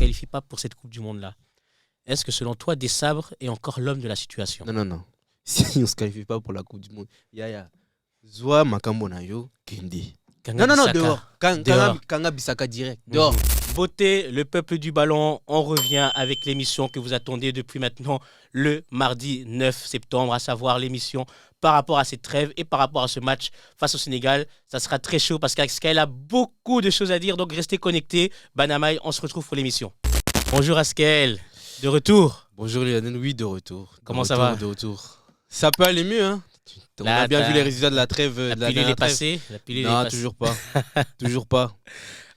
qualifie pas pour cette Coupe du Monde-là, est-ce que selon toi, Desabre est encore l'homme de la situation? Non. Si on ne se qualifie pas pour la Coupe du Monde, Yaya, Zoa Makambo na yo, Kende. Kanga Non, Bissaka. dehors. Dehors. Kanga Bissaka direct. Dehors. Beauté, le peuple du ballon, on revient avec l'émission que vous attendez depuis maintenant le mardi 9 septembre, à savoir l'émission par rapport à cette trêve et par rapport à ce match face au Sénégal. Ça sera très chaud parce qu'Askel a beaucoup de choses à dire, donc restez connectés. Banamaï, on se retrouve pour l'émission. Bonjour Askel, de retour. Bonjour Lionel, oui, de retour. Comment ça va? De retour. Ça peut aller mieux, hein. On Là, a bien vu les résultats de la trêve. La pilule est passée. Non, toujours pas. Toujours pas.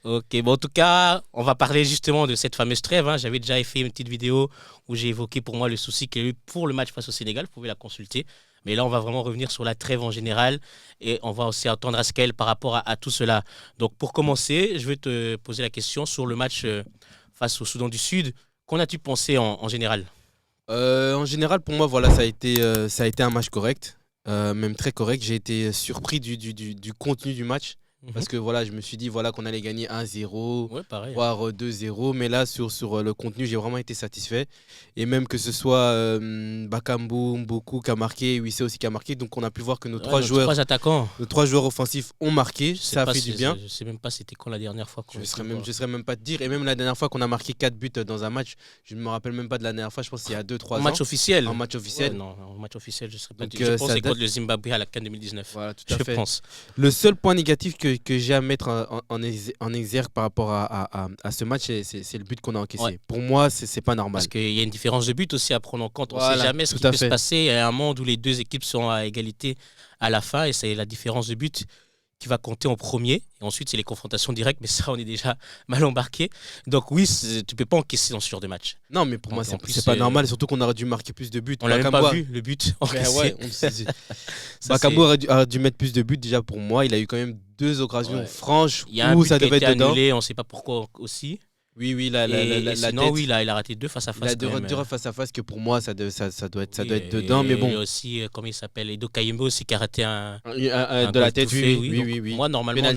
Ok, bon, en tout cas, on va parler justement de cette fameuse trêve. Hein. J'avais déjà fait une petite vidéo où j'ai évoqué pour moi le souci qu'il y a eu pour le match face au Sénégal. Vous pouvez la consulter. Mais là, on va vraiment revenir sur la trêve en général et on va aussi entendre Askel par rapport à tout cela. Donc, pour commencer, je vais te poser la question sur le match face au Soudan du Sud. Qu'en as-tu pensé en général? En général, pour moi, voilà, ça a été un match correct. Même très correct. J'ai été surpris du contenu du match. Parce que voilà, je me suis dit voilà, qu'on allait gagner 1-0, Ouais, pareil. voire 2-0. Mais là, sur le contenu, j'ai vraiment été satisfait. Et même que ce soit Bakambu, Mboku qui a marqué, Wissé aussi qui a marqué. Donc on a pu voir que nos trois attaquants. nos 3 joueurs offensifs ont marqué. Ça a fait du bien. Je sais même pas c'était quand la dernière fois qu'on Je ne saurais même pas te dire. Et même la dernière fois qu'on a marqué 4 buts dans un match, je ne me rappelle même pas de la dernière fois. Je pense qu'il y a 2-3 ans. En match officiel. En match officiel. Ouais, non, en match officiel, je serais pas. Donc, Je pense que c'est date... contre le Zimbabwe à la CAN 2019. Voilà, tout à fait. Je pense. Le seul point négatif que j'ai à mettre en exergue par rapport à ce match, c'est le but qu'on a encaissé. Ouais. Pour moi, c'est pas normal. Parce qu'il y a une différence de but aussi à prendre en compte. On ne Voilà, sait jamais ce qui peut se passer. Il y a un monde où les deux équipes sont à égalité à la fin et c'est la différence de but qui va compter en premier. Et ensuite, c'est les confrontations directes, mais ça, on est déjà mal embarqué. Donc oui, tu ne peux pas encaisser dans ce genre de match. Non, mais pour moi, c'est pas normal. Surtout qu'on aurait dû marquer plus de buts. On l'a même pas vu, le but encaissé. Bakambu a dû mettre plus de buts déjà pour moi. Il a eu quand même 2 occasions franches où ça devait être dedans. Annulé, on ne sait pas pourquoi aussi. Oui, il a raté 2 face à face. Il a 2 face à face que pour moi, ça doit être dedans. Mais bon. Il y a aussi, comment il s'appelle, Edo Kayembe aussi qui a raté un de la tête. Oui. Moi, normalement,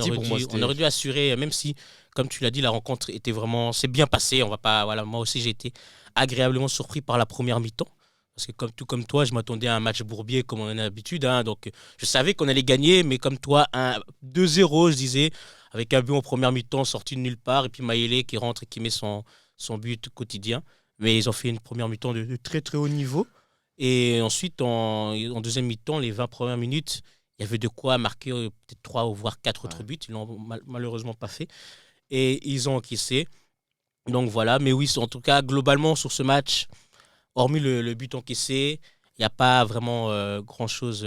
on aurait dû assurer, même si, comme tu l'as dit, la rencontre était vraiment. C'est bien passé. On va pas, voilà, moi aussi, j'ai été agréablement surpris par la première mi-temps. Parce que tout comme toi, je m'attendais à un match bourbier comme on a l'habitude. Hein, donc, je savais qu'on allait gagner, mais comme toi, 2-0, je disais, avec un but en première mi-temps sorti de nulle part, et puis Maïlé qui rentre et qui met son but quotidien. Mais ils ont fait une première mi-temps de très très haut niveau. Et ensuite, en deuxième mi-temps, les 20 premières minutes, il y avait de quoi marquer peut-être 3 ou voire 4 autres buts. Ils ne l'ont malheureusement pas fait. Et ils ont encaissé. Donc voilà, mais oui, en tout cas, globalement, sur ce match, hormis le but encaissé, il n'y a pas vraiment grand-chose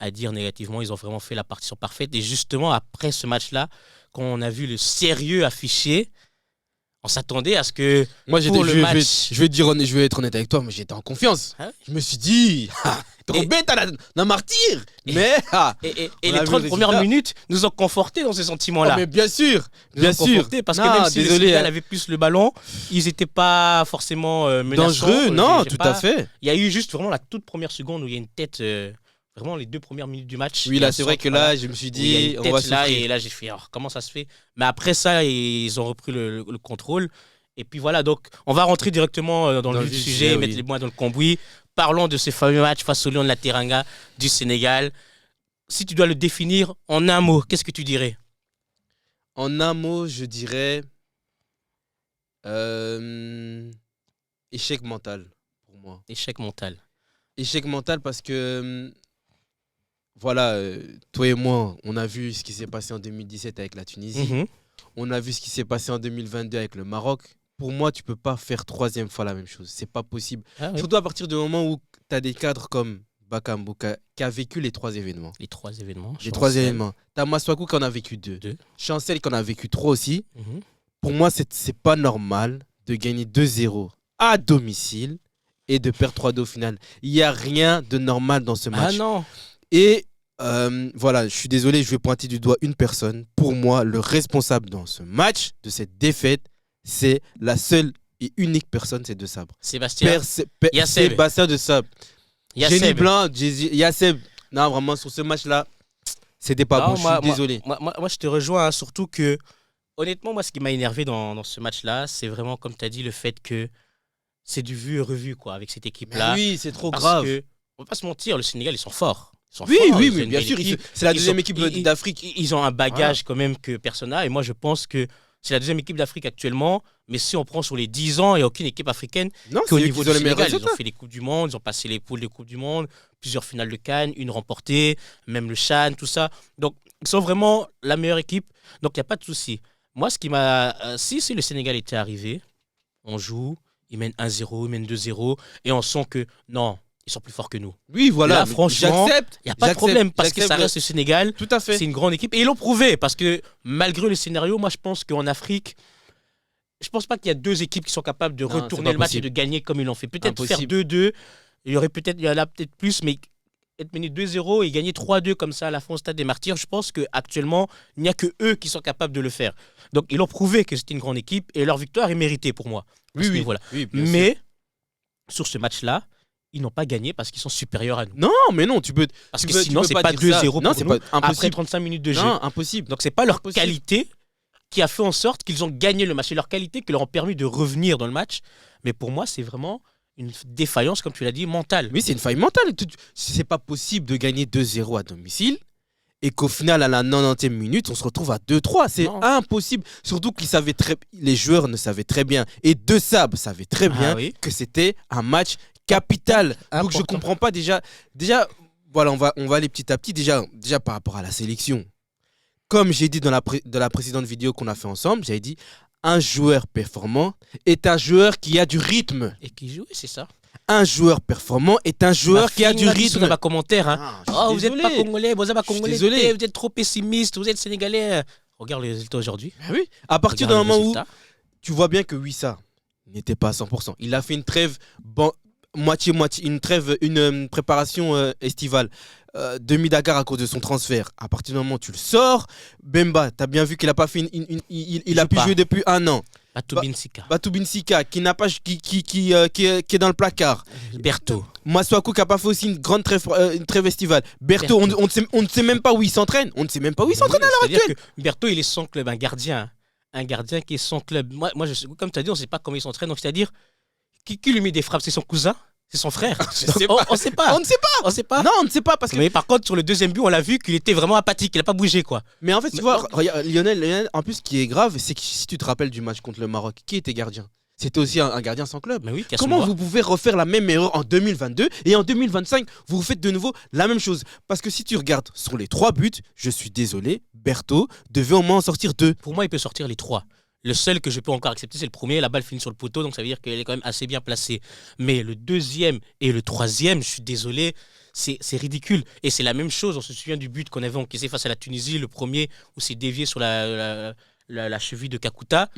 à dire négativement. Ils ont vraiment fait la partition parfaite. Et justement, après ce match-là, quand on a vu le sérieux affiché, on s'attendait à ce que moi, je vais être honnête avec toi, mais j'étais en confiance. Hein? Je me suis dit, trop bête à la martyr. Mais et les 30 premières minutes nous ont confortés dans ces sentiments-là. Oh, mais bien sûr. Parce que même si le Sénégal avait plus le ballon, ils n'étaient pas forcément menaçants. Dangereux, non, tout à fait. Il y a eu juste vraiment la toute première seconde où il y a une tête... Vraiment les 2 premières minutes du match. Oui, là, c'est vrai que là, je me suis dit, on va souffrir. Et là, j'ai fait, comment ça se fait? Mais après ça, ils ont repris le contrôle. Et puis voilà, donc, on va rentrer directement dans le vif du sujet, mettre les points dans le cambouis. Parlons de ce fameux match face au Lion de la Teranga du Sénégal. Si tu dois le définir en un mot, qu'est-ce que tu dirais? En un mot, je dirais échec mental pour moi. Échec mental. Échec mental parce que voilà, toi et moi, on a vu ce qui s'est passé en 2017 avec la Tunisie. On a vu ce qui s'est passé en 2022 avec le Maroc. Pour moi, tu peux pas faire 3e fois la même chose. C'est pas possible. Surtout à partir du moment où tu as des cadres comme Bakambu qui a vécu les 3 événements. Les 3 événements. Tu as Masuaku qui en a vécu 2. Chancel qui en a vécu 3 aussi. Pour moi, c'est pas normal de gagner 2-0 à domicile et de perdre 3-2 au final. Il n'y a rien de normal dans ce match. Ah non. Et voilà, je suis désolé, je vais pointer du doigt une personne. Pour moi, le responsable dans ce match, de cette défaite, c'est la seule et unique personne, c'est De Sabre. Sébastien De Sabre. Génie Blanc, Yasseb. Non, vraiment, sur ce match-là, c'était pas bon. Je suis désolé. Moi, je te rejoins, hein, surtout que Honnêtement, moi, ce qui m'a énervé dans ce match-là, c'est vraiment, comme tu as dit, le fait que c'est du vu et revu, quoi, avec cette équipe-là. Oui, c'est trop Parce grave. que, on va pas se mentir, le Sénégal, ils sont forts. Ils sont Oui, forts, oui, ils ont mais une bien belle sûr, équipe. c'est la Ils deuxième sont- équipe ils- d'Afrique. Ils ont un bagage quand même que personne n'a. Et moi, je pense que c'est la deuxième équipe d'Afrique actuellement. Mais si on prend sur les 10 ans, il n'y a aucune équipe africaine Non, qui, au c'est eux niveau qui du ont les meilleurs Sénégal, ils ont résultats. fait les Coupes du Monde, ils ont passé les poules des Coupes du Monde, plusieurs finales de Cannes, une remportée, même le CHAN, tout ça. Donc, ils sont vraiment la meilleure équipe. Donc, il n'y a pas de souci. Moi, ce qui m'a. Si le Sénégal était arrivé, on joue, ils mènent 1-0, ils mènent 2-0, et on sent que non, ils sont plus forts que nous. Oui, voilà. Là, franchement, j'accepte. Il n'y a pas de problème parce que ça j'accepte. reste le Sénégal. Tout à fait. C'est une grande équipe. Et ils l'ont prouvé parce que malgré le scénario, moi je pense qu'en Afrique, je pense pas qu'il y a deux équipes qui sont capables de Non, c'est retourner pas le match possible. et de gagner comme ils l'ont fait. Peut-être faire Impossible. 2-2. Il y en a peut-être plus, mais être mené 2-0 et gagner 3-2 comme ça à la fin au stade des Martyrs, je pense qu'actuellement, il n'y a que eux qui sont capables de le faire. Donc ils ont prouvé que c'était une grande équipe et leur victoire est méritée pour moi. Oui, oui. Voilà. Oui, bien sûr. Mais sur ce match-là, ils n'ont pas gagné parce qu'ils sont supérieurs à nous. Non, mais non, tu peux. Parce tu que peux- sinon, tu peux c'est pas dire ça. 2-0 Non, pour c'est nous pas après impossible. 35 minutes de jeu. Non, impossible. Donc c'est pas leur Impossible. qualité qui a fait en sorte qu'ils ont gagné le match. C'est leur qualité qui leur ont permis de revenir dans le match. Mais pour moi, c'est vraiment une défaillance, comme tu l'as dit, mentale. Oui, c'est une faille mentale. C'est pas possible de gagner 2-0 à domicile et qu'au final, à la 90e minute, on se retrouve à 2-3. C'est Non. impossible. Surtout que les joueurs ne savaient très bien, et De Sab savait très bien Ah oui. que c'était un match capital. Donc je Important. comprends pas déjà. Voilà, on va aller petit à petit. Déjà par rapport à la sélection. Comme j'ai dit dans la précédente vidéo qu'on a fait ensemble, j'avais dit un joueur performant est un joueur qui a du rythme. Et qui joue, c'est ça. Un joueur performant est un joueur qui a du rythme. dans ma commentaire. Hein. Ah, je suis Oh, vous n'êtes désolé. pas congolais, vous n'êtes pas Je suis congolais, désolé. vous êtes trop pessimiste, vous êtes sénégalais. Regarde les résultats aujourd'hui. Ah oui. À partir d'un Regarde les moment où résultats. tu vois bien que Wissa n'était pas à 100%. Il a fait une trêve moitié-moitié, une préparation estivale. Demi-Dakar à cause de son transfert. À partir du moment où tu le sors, Bemba, tu as bien vu qu'il a pas fait il a joue pu pas. jouer depuis un an. Batou Sika. Batou Binsika qui n'a pas qui est dans le placard. Berthaud. Masuaku qui n'a pas fait aussi une trêve estivale. Berthaud, Berthaud. on ne sait même pas où il s'entraîne. On ne sait même pas où il s'entraîne à l'heure C'est-à-dire actuelle. que Berthaud, il est sans club, un gardien. Un gardien qui est sans club. Moi comme tu as dit, on ne sait pas comment il s'entraîne. Donc, c'est-à-dire, qui lui met des frappes? C'est son cousin? C'est son frère? Je Donc, sais on pas. ne sait pas. On ne sait pas. On sait pas. Non, on ne sait pas parce que. Mais par contre, sur le deuxième but, on l'a vu qu'il était vraiment apathique. Il n'a pas bougé, quoi. Mais en fait, tu Mais- vois, regarde, Lionel, en plus, ce qui est grave, c'est que si tu te rappelles du match contre le Maroc, qui était gardien? C'était aussi un gardien sans club. Mais oui, Comment casse-moi. vous pouvez refaire la même erreur en 2022 et en 2025, vous faites de nouveau la même chose? Parce que si tu regardes sur les 3 buts, je suis désolé, Berthaud devait au moins en sortir 2. Pour moi, il peut sortir les trois. Le seul que je peux encore accepter, c'est le premier. La balle finit sur le poteau, donc ça veut dire qu'elle est quand même assez bien placée. Mais le deuxième et le troisième, je suis désolé, c'est ridicule. Et c'est la même chose. On se souvient du but qu'on avait encaissé face à la Tunisie, le premier où c'est dévié sur la cheville de Kakuta.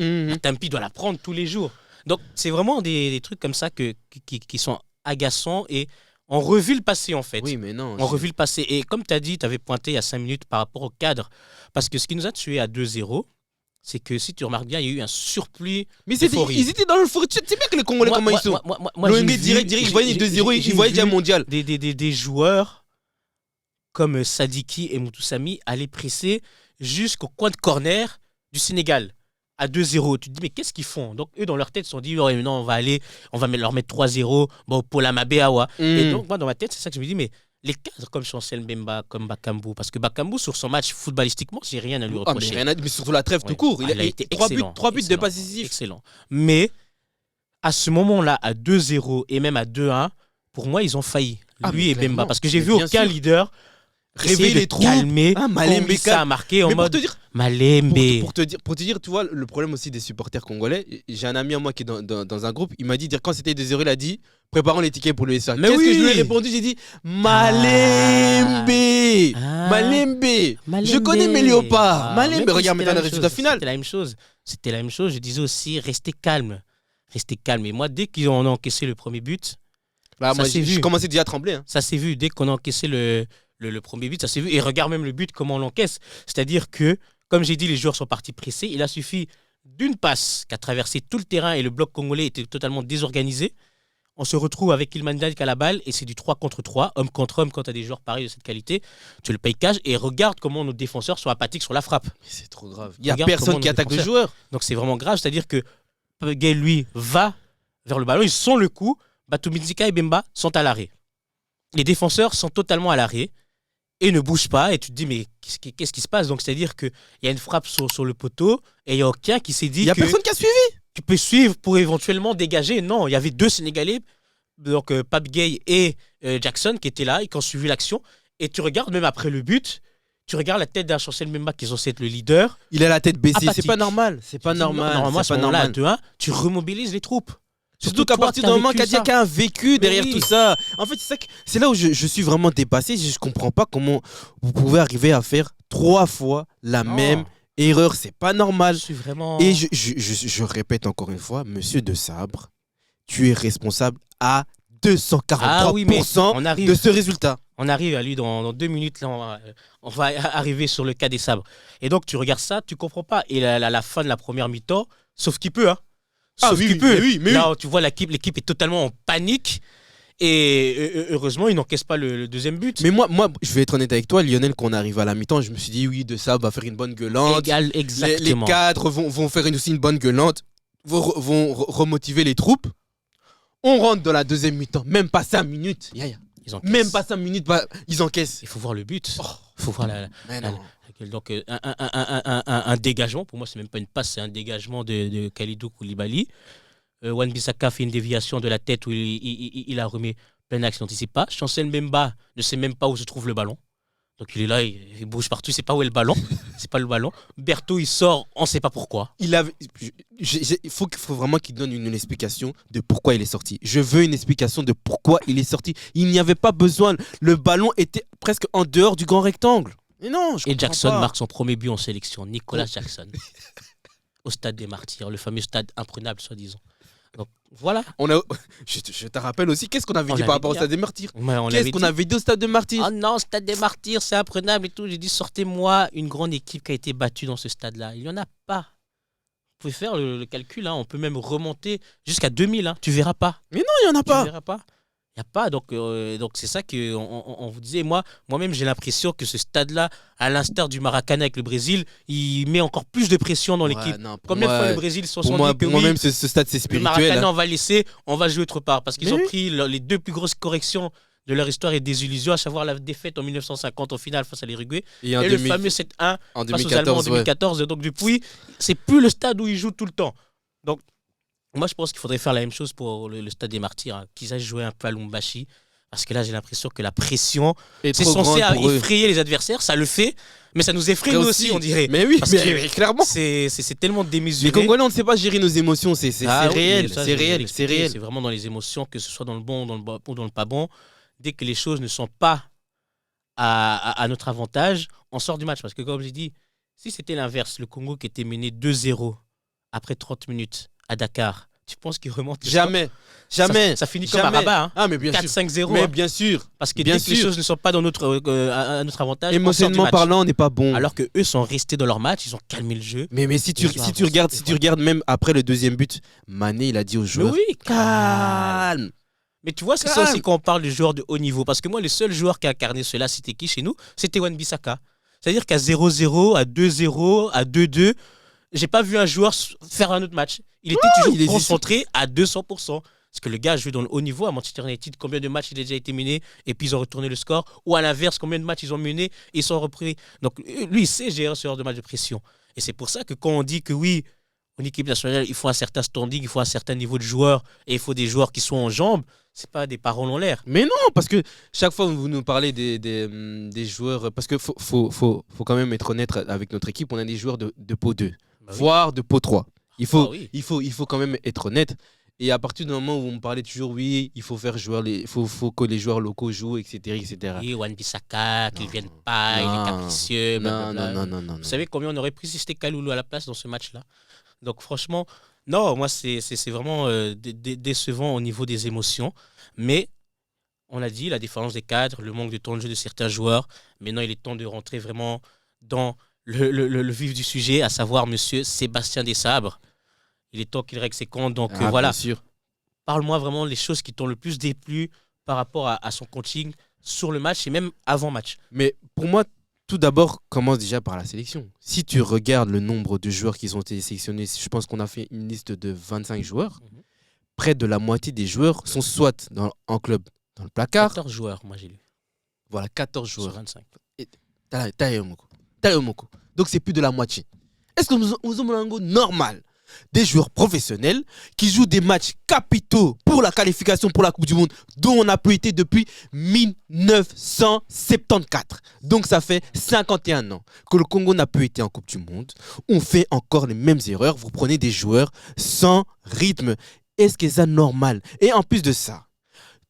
Tampi doit la prendre tous les jours. Donc c'est vraiment des trucs comme ça qui sont agaçants et on revue le passé en fait. Oui, mais non. On revue le passé. Et comme tu as dit, tu avais pointé il y a 5 minutes par rapport au cadre. Parce que ce qui nous a tués à 2-0, c'est que si tu remarques bien, il y a eu un surplus. Mais d'euphorie. ils étaient dans le foot. Tu sais bien que les Congolais, comment ils sont. L'ONG L'ONG direct, ils voyaient 2-0, ils voyaient déjà le mondial. Des joueurs comme Sadiki et Moutoussamy allaient presser jusqu'au coin de corner du Sénégal à 2-0. Tu te dis, mais qu'est-ce qu'ils font? Donc, eux, dans leur tête, ils se sont dit, oh, non, on va leur mettre 3-0 bon, pour la Mabéawa. Et donc, moi, dans ma tête, c'est ça que je me dis, mais les cadres comme Chancel Mbemba, comme Bakambu, parce que Bakambu, sur son match footballistiquement, j'ai rien à lui Ah, mais, reprocher. mais surtout la trêve Ouais. tout court. Ah, il a été 3 buts, excellent, 3 buts de excellent, passe décisif. Excellent. Mais à ce moment-là, à 2-0 et même à 2-1, pour moi, ils ont failli. Ah, Lui mais et Bemba. clairement. Parce que j'ai Mais vu bien aucun sûr. leader Réveiller essayer les de troupes. calmer Ah, Malembe quand ça a marqué en Mais pour mode te dire, Malembe. pour te dire, tu vois, le problème aussi des supporters congolais, j'ai un ami à moi qui est dans un groupe, il m'a dit, quand c'était 2-0, il a dit, préparons les tickets pour le SA. Mais Qu'est-ce que oui. je lui ai répondu? J'ai dit, Malembe. Ah. Malembe. Je Malembe. connais mes léopards. Ah, Malembe, même regarde si maintenant le c'était résultat final. C'était la même chose. C'était la même chose. Je disais aussi, restez calme. Restez calme. Et moi, dès qu'ils ont encaissé le premier but, Bah, ça moi, s'est je vu. commençais déjà à trembler. Hein. ça s'est vu. Dès qu'on a encaissé le premier but, ça s'est vu. Et regarde même le but, comment on l'encaisse. C'est-à-dire que, comme j'ai dit, les joueurs sont partis pressés. Il a suffi d'une passe qui a traversé tout le terrain et le bloc congolais était totalement désorganisé. on se retrouve avec Ilman Ndiaye qui a la balle et c'est du 3 contre 3, homme contre homme quand tu as des joueurs pareils de cette qualité. Tu le payes cash et regarde comment nos défenseurs sont apathiques sur la frappe. C'est trop grave. Il n'y a Regarde personne comment qui nos attaque le défenseurs- joueur. Donc c'est vraiment grave, c'est-à-dire que Gay, lui, va vers le ballon, ils sont le coup, Batoumizika et Bemba sont à l'arrêt. Les défenseurs sont totalement à l'arrêt et ne bougent pas et tu te dis mais qu'est-ce qui se passe? Donc c'est-à-dire qu'il y a une frappe sur le poteau et il n'y a aucun qui s'est dit Il n'y a que personne qui a suivi. tu peux suivre pour éventuellement dégager. Non, il y avait deux Sénégalais, donc Pape Gueye et Jackson qui étaient là et qui ont suivi l'action. Et tu regardes même après le but, tu regardes la tête d'un Chancel Memba qui est censé être le leader. Il a la tête baissée. Apathique. C'est pas normal. C'est pas Tu dis, normal. Normalement, à C'est ce pas moment-là, à normal. 2-1, tu remobilises les troupes. Surtout qu'à toi, partir t'as du moment vécu ça. qu'Adiaka a vécu derrière oui. tout ça. En fait, c'est là où je suis vraiment dépassé. Je comprends pas comment vous pouvez arriver à faire 3 fois la Non. même erreur. C'est pas normal. Je suis vraiment. Et je répète encore une fois, monsieur de Sabre, tu es responsable à 243% Ah oui, mais on de arrive, ce résultat. on arrive à lui dans 2 minutes. Là, on va arriver sur le cas des sabres. Et donc, tu regardes ça, tu comprends pas. Et la fin de la première mi-temps, sauf qu'il peut. Hein. Sauf qu'il peut. mais Là, tu vois, l'équipe est totalement en panique. Et heureusement, il n'encaisse pas le deuxième but. Mais moi, je vais être honnête avec toi, Lionel, quand on arrive à la mi-temps, je me suis dit, oui, de Sabre va faire une bonne gueulante. Égal, Les exactement. cadres vont faire aussi une bonne gueulante, vont remotiver les troupes. On rentre dans la deuxième mi-temps, même pas 5 minutes. Yaya. Ils encaissent. Même pas 5 minutes, ils encaissent. Il faut voir le but. Oh. Il faut voir Mais non. donc, un dégagement. Pour moi, c'est même pas une passe, c'est un dégagement de Khalidou Koulibaly. Wan-Bissaka fait une déviation de la tête où il a remis plein axe, il n'anticipe pas. Chancel Mbemba ne sait même pas où se trouve le ballon. Donc il est là, il bouge partout, il ne sait pas où est le ballon. C'est pas le ballon. Berthaud, il sort, on ne sait pas pourquoi. Il faut vraiment qu'il donne une explication de pourquoi il est sorti. Je veux une explication de pourquoi il est sorti. Il n'y avait pas besoin. Le ballon était presque en dehors du grand rectangle. Mais non, je Et comprends Jackson pas. marque son premier but en sélection, Nicolas Jackson. Au stade des Martyrs, le fameux stade imprenable, soi-disant. Donc voilà. Je te rappelle aussi, qu'est-ce qu'on avait On dit par l'avait rapport au dit, stade des Martyrs? Ouais, on Qu'est-ce l'avait qu'on dit. avait dit au stade des Martyrs? Oh non, stade des Martyrs, c'est imprenable et tout. J'ai dit, sortez-moi une grande équipe qui a été battue dans ce stade-là. Il n'y en a pas. Vous pouvez faire le calcul, hein. On peut même remonter jusqu'à 2000. Hein. Tu verras pas. Il n'y en a Tu pas. verras pas. Il n'y a pas. Donc c'est ça qu'on vous disait. Moi-même, j'ai l'impression que ce stade-là, à l'instar du Maracanã avec le Brésil, il met encore plus de pression dans l'équipe. Ouais, non, pour Combien de fois moi- le Brésil se Pour sont moi, dit que pour moi-même, oui, ce stade, c'est le spirituel. Maracanã, hein. on va laisser, on va jouer autre part. Parce qu'ils Mais ont oui. pris les deux plus grosses corrections de leur histoire et désillusions, à savoir la défaite en 1950 au final face à l'Uruguay Et en et 2000 le fameux 7-1 en face aux Allemands en 2014, ouais. 2014. Donc depuis, c'est plus le stade où ils jouent tout le temps. Donc moi, je pense qu'il faudrait faire la même chose pour le stade des Martyrs, hein, qu'ils aillent jouer un peu à Lumbashi. Parce que là, j'ai l'impression que la pression, Et c'est trop censé grande pour eux. effrayer les adversaires. Ça le fait, mais ça nous effraie Après nous aussi, on dirait. Mais oui, Parce mais, que mais clairement. C'est tellement démesuré. Les Congolais, on ne sait pas gérer nos émotions. C'est Ah oui, réel. mais ça, C'est je vais réel. C'est l'expliquer. réel. C'est vraiment dans les émotions, que ce soit dans le bon ou dans le pas bon. Dès que les choses ne sont pas à notre avantage, on sort du match. Parce que comme j'ai dit, si c'était l'inverse, le Congo qui était mené 2-0 après 30 minutes à Dakar, tu penses qu'il remonte le Jamais. score? Jamais. Ça finit comme Jamais. à Rabat, hein. Ah, mais bien sûr. 4-5-0. Mais hein. bien sûr. Parce que bien dès que les sûr. choses ne sont pas dans à notre avantage, on sort du Émotionnellement match. parlant, on n'est pas bon. Alors que eux sont restés dans leur match, ils ont calmé le jeu. Mais si tu Ils ont avancé, regardes, et si tu regardes même après le deuxième but, Mané, il a dit aux Mais joueurs, oui, calme. Mais tu vois, c'est ça Calme. aussi quand on parle de joueurs de haut niveau. Parce que moi, le seul joueur qui a incarné cela, c'était qui chez nous? C'était Wan-Bissaka. C'est-à-dire qu'à 0-0, à 2-0, à 2-2, j'ai pas vu un joueur faire un autre match. Il était il toujours est concentré à 200%. Parce que le gars joue dans le haut niveau à Manchester United. Combien de matchs il a déjà été mené et puis ils ont retourné le score? Ou à l'inverse, combien de matchs ils ont mené et ils sont repris? Donc lui, il sait gérer ce genre de match de pression. Et c'est pour ça que quand on dit que oui, en équipe nationale, il faut un certain standing, il faut un certain niveau de joueur et il faut des joueurs qui sont en jambes, c'est pas des paroles en l'air. Mais non, parce que chaque fois vous nous parlez des joueurs, parce que faut quand même être honnête avec notre équipe, on a des joueurs de pot 2, Bah oui. voire de pot 3. Il faut, Ah oui. il faut quand même être honnête. Et à partir du moment où on me parlait toujours, oui, il faut faire jouer faut que les joueurs locaux jouent, etc. etc. Et Wan-Bissaka, qu'il Non. ne vienne pas, il Non. est capricieux. Non, blablabla. non, non, non, non. Vous savez combien on aurait pris si c'était Kaloulou à la place dans ce match-là? Donc franchement, non, moi c'est vraiment décevant au niveau des émotions. Mais on l'a dit, la différence des cadres, le manque de temps de jeu de certains joueurs. Maintenant, il est temps de rentrer vraiment dans le vif du sujet, à savoir monsieur Sébastien Desabre. Il est temps qu'il règle ses comptes. Donc Ah, voilà, bien sûr. parle-moi vraiment les choses qui t'ont le plus déplu par rapport à son coaching sur le match et même avant match. Mais pour moi, tout d'abord, commence déjà par la sélection. Si tu regardes le nombre de joueurs qui ont été sélectionnés, je pense qu'on a fait une liste de 25 joueurs. Près de la moitié des joueurs sont soit en club dans le placard. 14 joueurs, moi j'ai lu. Voilà, 14 joueurs. Sur 25. Talayomoko. Donc c'est plus de la moitié. Est-ce que nous avons normal des joueurs professionnels qui jouent des matchs capitaux pour la qualification pour la Coupe du Monde dont on n'a plus été depuis 1974. Donc ça fait 51 ans que le Congo n'a plus été en Coupe du Monde. On fait encore les mêmes erreurs. Vous prenez des joueurs sans rythme. Est-ce que c'est normal? Et en plus de ça,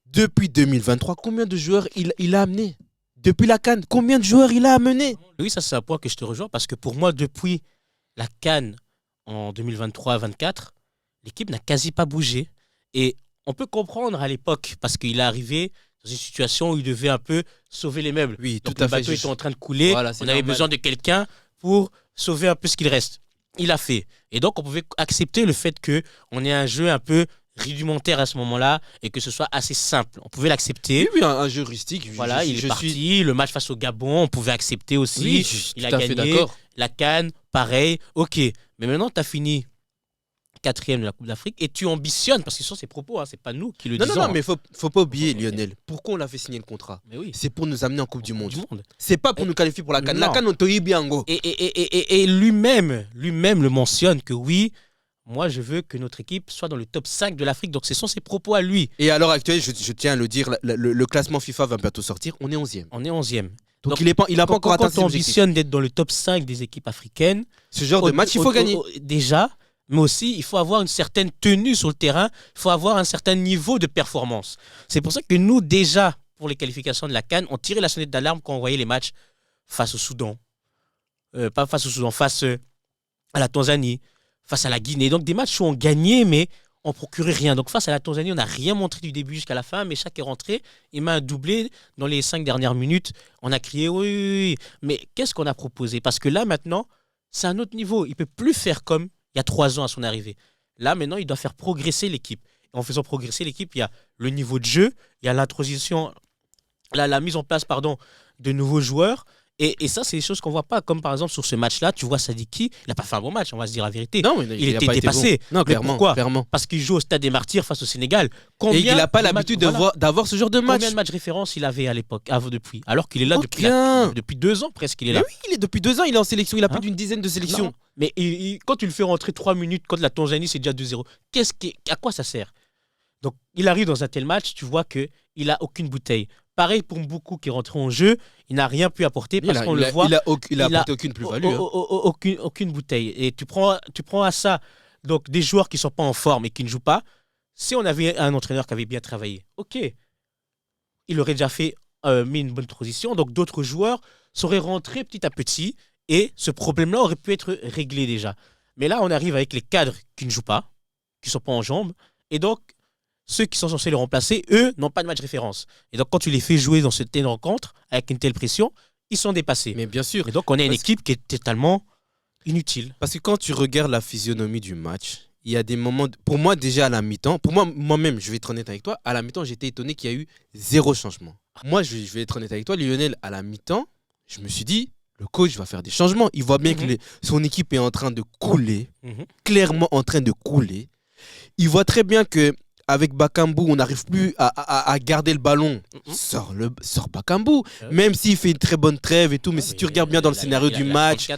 depuis 2023, combien de joueurs il a amené? Depuis la CAN, combien de joueurs il a amené? Oui, ça c'est un point que je te rejoins parce que pour moi, depuis la CAN en 2023-24, l'équipe n'a quasi pas bougé. Et on peut comprendre à l'époque parce qu'il est arrivé dans une situation où il devait un peu sauver les meubles. Oui, donc tout à fait. Le bateau était en train de couler. Voilà, on avait besoin de quelqu'un pour sauver un peu ce qu'il reste. Il a fait. Et donc, on pouvait accepter le fait qu'on ait un jeu un peu rudimentaire à ce moment-là et que ce soit assez simple. On pouvait l'accepter. Oui, un jeu rustique. Voilà, il est parti. Le match face au Gabon, on pouvait accepter aussi. Oui, il a gagné. La CAN, pareil. Ok. Mais maintenant, tu as fini 4e de la Coupe d'Afrique et tu ambitionnes, parce que ce sont ses propos, hein, c'est pas nous qui le disons. Non, mais faut pas oublier, Lionel. Pourquoi on l'a fait signer le contrat? Oui. C'est pour nous amener en Coupe du Monde. C'est pas pour nous qualifier pour la CAN. La CAN, on te y bien, go. Et lui-même le mentionne que oui, moi je veux que notre équipe soit dans le top 5 de l'Afrique. Donc ce sont ses propos à lui. Et à l'heure actuelle, je tiens à le dire, le classement FIFA va bientôt sortir. On est 11e. On est 11e. Donc il a pas encore atteint ses objectifs. Quand on ambitionne d'être dans le top 5 des équipes africaines, ce genre de match, il faut gagner. Déjà. Mais aussi, il faut avoir une certaine tenue sur le terrain, il faut avoir un certain niveau de performance. C'est pour ça que nous, déjà, pour les qualifications de la CAN, on tirait la sonnette d'alarme quand on voyait les matchs face au Soudan. Pas face au Soudan, face à la Tanzanie, face à la Guinée. Donc des matchs où on gagnait, mais on procurait rien. Donc face à la Tanzanie, on n'a rien montré du début jusqu'à la fin, mais chaque est rentré, il m'a un doublé dans les 5 dernières minutes. On a crié oui. Mais qu'est-ce qu'on a proposé? Parce que là, maintenant, c'est un autre niveau. Il ne peut plus faire comme il y a 3 ans à son arrivée. Là, maintenant, il doit faire progresser l'équipe. Et en faisant progresser l'équipe, il y a le niveau de jeu, il y a l'introduction, la mise en place de nouveaux joueurs. Et ça, c'est des choses qu'on ne voit pas. Comme par exemple, sur ce match-là, tu vois Sadiki, il n'a pas fait un bon match, on va se dire la vérité. Non, mais il était dépassé. Bon. Non, clairement, pourquoi? Clairement. Parce qu'il joue au Stade des Martyrs face au Sénégal. Et il n'a pas l'habitude d'avoir ce genre de match. Combien de matchs référence il avait à l'époque, depuis? Alors qu'il est là depuis 2 ans presque. Il est là. Mais oui, depuis 2 ans, il est en sélection. Il a plus d'une dizaine de sélections. Non. Mais quand tu le fais rentrer 3 minutes contre la Tanzanie, c'est déjà 2-0. À quoi ça sert? Donc, il arrive dans un tel match, tu vois qu'il n'a aucune bouteille. Pareil pour Mboukou qui est rentré en jeu, il n'a rien pu apporter parce qu'on le voit. Il a apporté aucune plus-value. Aucune bouteille. Et tu prends à ça donc, des joueurs qui ne sont pas en forme et qui ne jouent pas. Si on avait un entraîneur qui avait bien travaillé, ok, il aurait déjà mis une bonne transition. Donc d'autres joueurs seraient rentrés petit à petit et ce problème-là aurait pu être réglé déjà. Mais là, on arrive avec les cadres qui ne jouent pas, qui ne sont pas en jambes. Et donc, ceux qui sont censés les remplacer, eux, n'ont pas de match référence. Et donc, quand tu les fais jouer dans cette telle rencontre, avec une telle pression, ils sont dépassés. Mais bien sûr. Et donc, on a une équipe qui est totalement inutile. Parce que quand tu regardes la physionomie du match, il y a des moments... Pour moi, déjà à la mi-temps, moi-même, je vais être honnête avec toi, à la mi-temps, j'étais étonné qu'il y a eu 0 changement. Moi, je vais être honnête avec toi, Lionel, à la mi-temps, je me suis dit, le coach va faire des changements. Il voit bien que son équipe est en train de couler, clairement en train de couler. Il voit très bien que avec Bakambu, on n'arrive plus à garder le ballon. Sors Bakambu. Même s'il fait une très bonne trêve et tout, mais si tu regardes bien dans le scénario du match,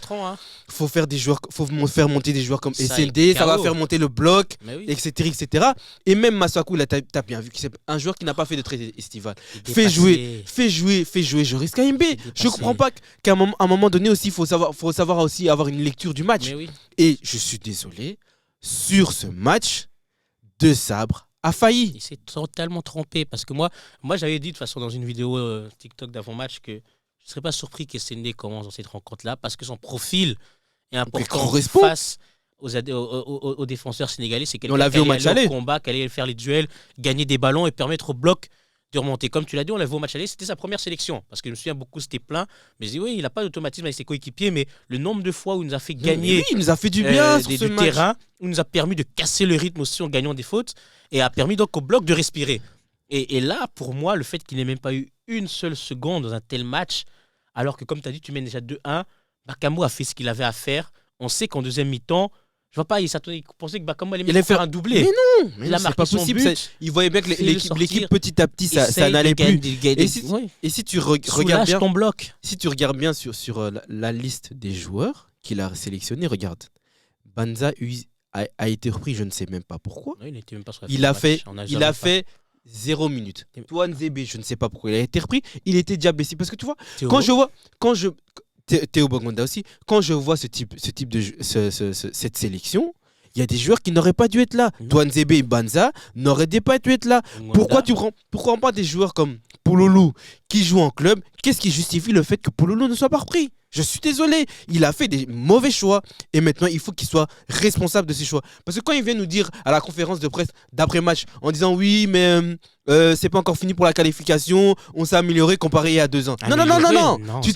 faut faire des joueurs, faut faire monter des joueurs comme SND, ça va faire monter le bloc, etc. Et même Massakou, là, t'as bien vu que c'est un joueur qui n'a pas fait de traité estival. Fais jouer Joris Kaimbe. Je comprends pas qu'à un moment donné aussi, faut savoir aussi avoir une lecture du match. Et je suis désolé, sur ce match, De Sabre a failli. Il s'est totalement trompé parce que moi j'avais dit de toute façon dans une vidéo TikTok d'avant-match que je ne serais pas surpris qu'Essendé commence dans cette rencontre-là parce que son profil est important face aux défenseurs sénégalais. C'est quelqu'un qui allait aller au combat, qui allait faire les duels, gagner des ballons et permettre au bloc de remonter. Comme tu l'as dit, on l'a vu au match aller, c'était sa première sélection. Parce que je me souviens beaucoup, c'était plein. Mais je dis, oui, il n'a pas d'automatisme avec ses coéquipiers, mais le nombre de fois où il nous a fait gagner il nous a fait du bien sur ce du match. terrain, où il nous a permis de casser le rythme aussi en gagnant des fautes, et a permis donc au bloc de respirer. Et là, pour moi, le fait qu'il n'ait même pas eu une seule seconde dans un tel match, alors que comme tu as dit, tu mènes déjà 2-1, Bakambu a fait ce qu'il avait à faire. On sait qu'en deuxième mi-temps, je vois pas, il pensait que Bakambu allait faire un doublé. Mais non, il a marqué pas son possible. but. Il voyait bien que l'équipe petit à petit, ça n'allait plus. Et si tu regardes bien, ton bloc. Si tu regardes bien sur la liste des joueurs qu'il a sélectionnés, regarde, Banza a été repris, je ne sais même pas pourquoi. Non, il même pas sur il a fait 0 minutes. Toine Zébé, je ne sais pas pourquoi il a été repris. Il était déjà blessé parce que tu vois, Théo Bongonda aussi, quand je vois cette sélection, il y a des joueurs qui n'auraient pas dû être là. Toine Zébé et Banza n'auraient pas dû être là. Pourquoi on prend des joueurs comme Pouloulou qui jouent en club? Qu'est-ce qui justifie le fait que Pouloulou ne soit pas repris? Je suis désolé, il a fait des mauvais choix et maintenant il faut qu'il soit responsable de ses choix. Parce que quand il vient nous dire à la conférence de presse d'après-match en disant oui mais c'est pas encore fini pour la qualification, on s'est amélioré comparé il y a 2 ans. Non, tu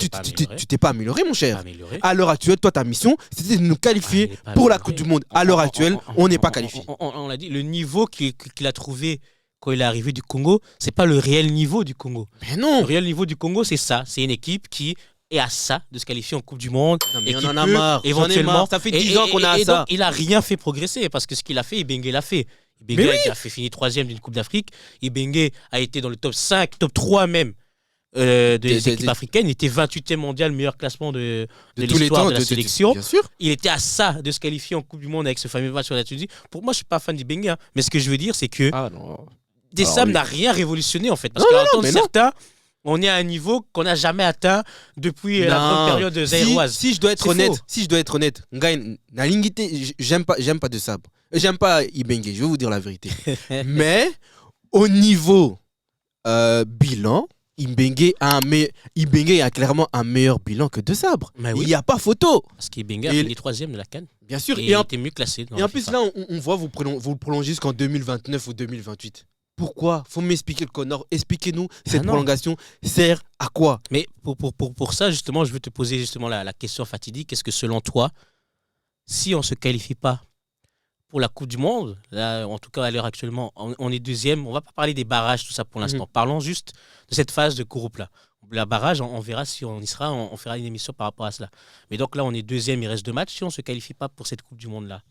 t'es pas amélioré mon cher. À l'heure actuelle, toi ta mission c'était de nous qualifier pour la Coupe du Monde. À l'heure actuelle, on n'est pas qualifié. On l'a dit, le niveau qu'il a trouvé quand il est arrivé du Congo, c'est pas le réel niveau du Congo. Mais non. Le réel niveau du Congo, c'est ça, c'est une équipe qui et à ça de se qualifier en Coupe du Monde. Non, mais on en a marre. Éventuellement. Ça fait 10 ans qu'on a ça. Donc, il n'a rien fait progresser parce que ce qu'il a fait, Ibenge l'a fait. Ibenge a fait finir 3e d'une Coupe d'Afrique. Ibenge a été dans le top 5, top 3 même des équipes africaines. Il était 28e mondial, meilleur classement de l'histoire de la sélection. Bien sûr. Il était à ça de se qualifier en Coupe du Monde avec ce fameux match sur la Tunisie. Pour moi, je ne suis pas fan d'Ibenge. Hein. Mais ce que je veux dire, c'est que Dessam n'a rien révolutionné en fait. Parce qu'en certains. On est à un niveau qu'on n'a jamais atteint depuis la bonne période de zaïroise. Si je dois être honnête, j'aime pas de Sabre. J'aime pas Ibenge, je vais vous dire la vérité. Mais au niveau bilan, Ibenge a clairement un meilleur bilan que De Sabre. Il n'y a pas photo. Parce qu'Ibenge a fini 3e de la CAN. Bien sûr. Et il était mieux classé. Et en plus, là, on voit vous le prolongez jusqu'en 2029 ou 2028. Pourquoi? Faut m'expliquer le Connor. Expliquez-nous, cette prolongation sert à quoi? Mais pour ça, justement, je veux te poser justement la question fatidique. Est-ce que selon toi, si on ne se qualifie pas pour la Coupe du Monde, là, en tout cas à l'heure actuellement, on est 2e, on ne va pas parler des barrages, tout ça pour l'instant. Parlons juste de cette phase de groupe-là. La barrage, on verra si on y sera, on fera une émission par rapport à cela. Mais donc là, on est 2e, il reste 2 matchs. Si on ne se qualifie pas pour cette Coupe du Monde-là,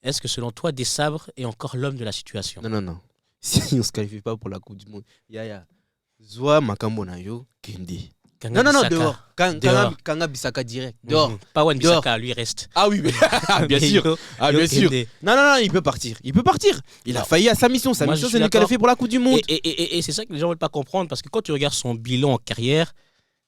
est-ce que selon toi, Desabre est encore l'homme de la situation? Non. Si on ne se qualifie pas pour la Coupe du Monde, Zoa Makambo na yo Kende. Non, dehors. Kanga Bissaka direct. Dehors. Pas Wan Bissaka, lui reste. Ah oui, bien sûr. Non, il peut partir. Il a failli à sa mission. Sa mission, c'est de nous qualifier pour la Coupe du Monde. Et c'est ça que les gens ne veulent pas comprendre parce que quand tu regardes son bilan en carrière,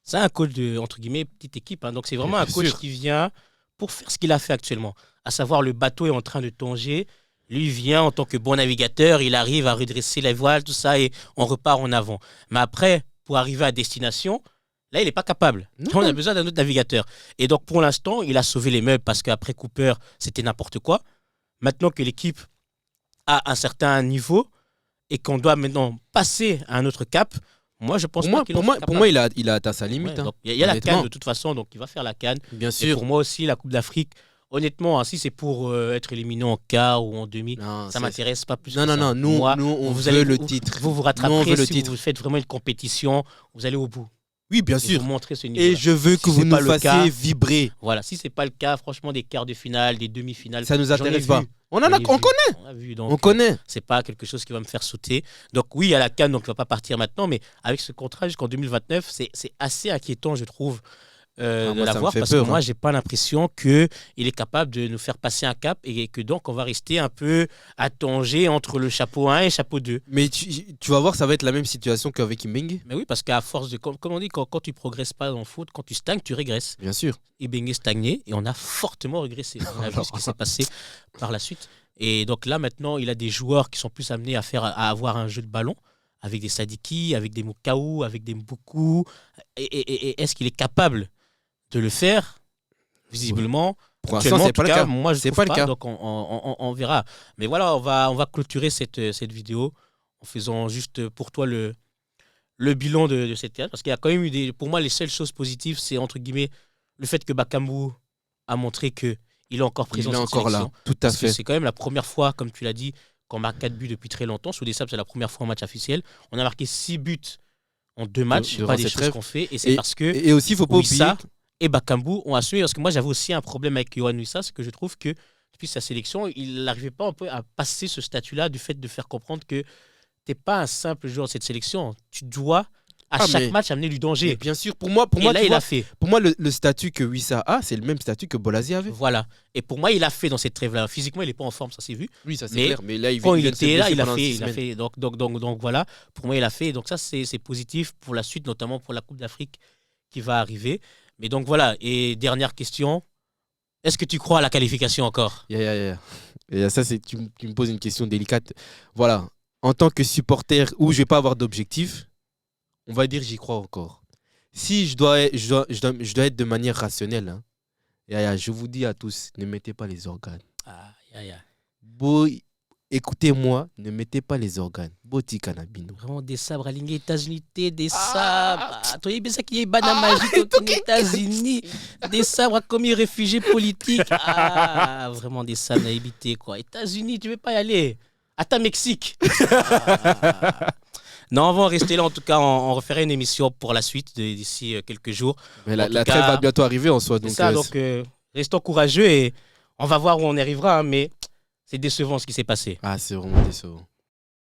c'est un coach de, entre guillemets, petite équipe. Hein. Donc c'est vraiment un coach qui vient pour faire ce qu'il a fait actuellement. À savoir, le bateau est en train de tanger. Lui vient en tant que bon navigateur, il arrive à redresser la voile, tout ça, et on repart en avant. Mais après, pour arriver à destination, là, il n'est pas capable. On a besoin d'un autre navigateur. Et donc, pour l'instant, il a sauvé les meubles parce qu'après Cooper, c'était n'importe quoi. Maintenant que l'équipe a un certain niveau et qu'on doit maintenant passer à un autre cap, moi, je pense pas qu'il est capable. Pour moi, il a atteint sa limite. Il y a la CAN de toute façon, donc il va faire la CAN. Bien sûr. Et pour moi aussi, la Coupe d'Afrique, honnêtement, si c'est pour être éliminé en quart ou en demi, ça ne m'intéresse pas plus. Non, nous, on veut le titre. Vous rattraperez si vous faites vraiment une compétition, vous allez au bout. Oui, bien sûr. Vous montrer ce niveau. Et je veux que vous nous fassiez vibrer. Voilà, si ce n'est pas le cas, franchement, des quarts de finale, des demi-finales, ça ne nous intéresse pas. On connaît. On connaît. C'est pas quelque chose qui va me faire sauter. Donc oui, il y a la CAN, donc il ne va pas partir maintenant, mais avec ce contrat jusqu'en 2029, c'est assez inquiétant, je trouve. De l'avoir parce que moi j'ai pas l'impression qu'il est capable de nous faire passer un cap et que donc on va rester un peu à Tanger entre le chapeau 1 et chapeau 2. Mais tu vas voir, ça va être la même situation qu'avec Ibenge. Mais oui, parce qu'à force de, comme on dit, quand tu progresses pas dans le foot, quand tu stagnes, tu régresses. Bien sûr. Ibenge stagné et on a fortement régressé. On a vu ce qui s'est passé par la suite. Et donc là maintenant il a des joueurs qui sont plus amenés à avoir un jeu de ballon avec des Sadiki, avec des Moukao, avec des Mboukou. Et est-ce qu'il est capable de le faire, visiblement? Pour l'instant, c'est pas le cas. Moi, je ne trouve pas, donc on verra. Mais voilà, on va clôturer cette vidéo en faisant juste pour toi le le bilan de cette CAN. Parce qu'il y a quand même eu pour moi, les seules choses positives, c'est entre guillemets le fait que Bakambu a montré qu'il est encore présent dans cette sélection. Là, tout à fait. C'est quand même la première fois, comme tu l'as dit, qu'on marque 4 buts depuis très longtemps. Sous des sables, c'est la première fois en match officiel. On a marqué 6 buts en 2 matchs. C'est pas des choses qu'on fait. Et c'est parce que et aussi, il faut pas oublier et Bakambu ont assumé. Parce que moi, j'avais aussi un problème avec Yohan Wissa, c'est que je trouve que depuis sa sélection, il n'arrivait pas un peu à passer ce statut-là du fait de faire comprendre que tu n'es pas un simple joueur de cette sélection. Tu dois à chaque match amener du danger. Bien sûr, pour moi, là, il a fait. Pour moi, le statut que Wissa a, c'est le même statut que Bolasie avait. Voilà. Et pour moi, il a fait dans cette trêve-là. Physiquement, il n'est pas en forme, ça s'est vu. Oui, ça c'est clair. Mais là, quand il était là, il a fait. Donc voilà. Pour moi, il a fait. Donc ça, c'est positif pour la suite, notamment pour la Coupe d'Afrique qui va arriver. Mais donc voilà. Et dernière question. Est-ce que tu crois à la qualification encore? Et ça, tu me poses une question délicate. Voilà. En tant que supporter où je ne vais pas avoir d'objectif, on va dire j'y crois encore. Si je dois être de manière rationnelle, hein, je vous dis à tous, ne mettez pas les organes. Écoutez-moi, ne mettez pas les organes. Boti canabino. Vraiment des sabres alignés États-Unis, des sabres. Toi, il y a ça qui est banane magique aux États-Unis. Des sabres comme les réfugiés politiques. Vraiment des sabres à éviter, quoi. États-Unis, tu veux pas y aller. À Mexique. Non, on va en rester là. En tout cas, on referait une émission pour la suite d'ici quelques jours. Mais la trêve va bientôt arriver en soi. Donc, restons courageux et on va voir où on arrivera. Mais c'est décevant ce qui s'est passé. C'est vraiment décevant.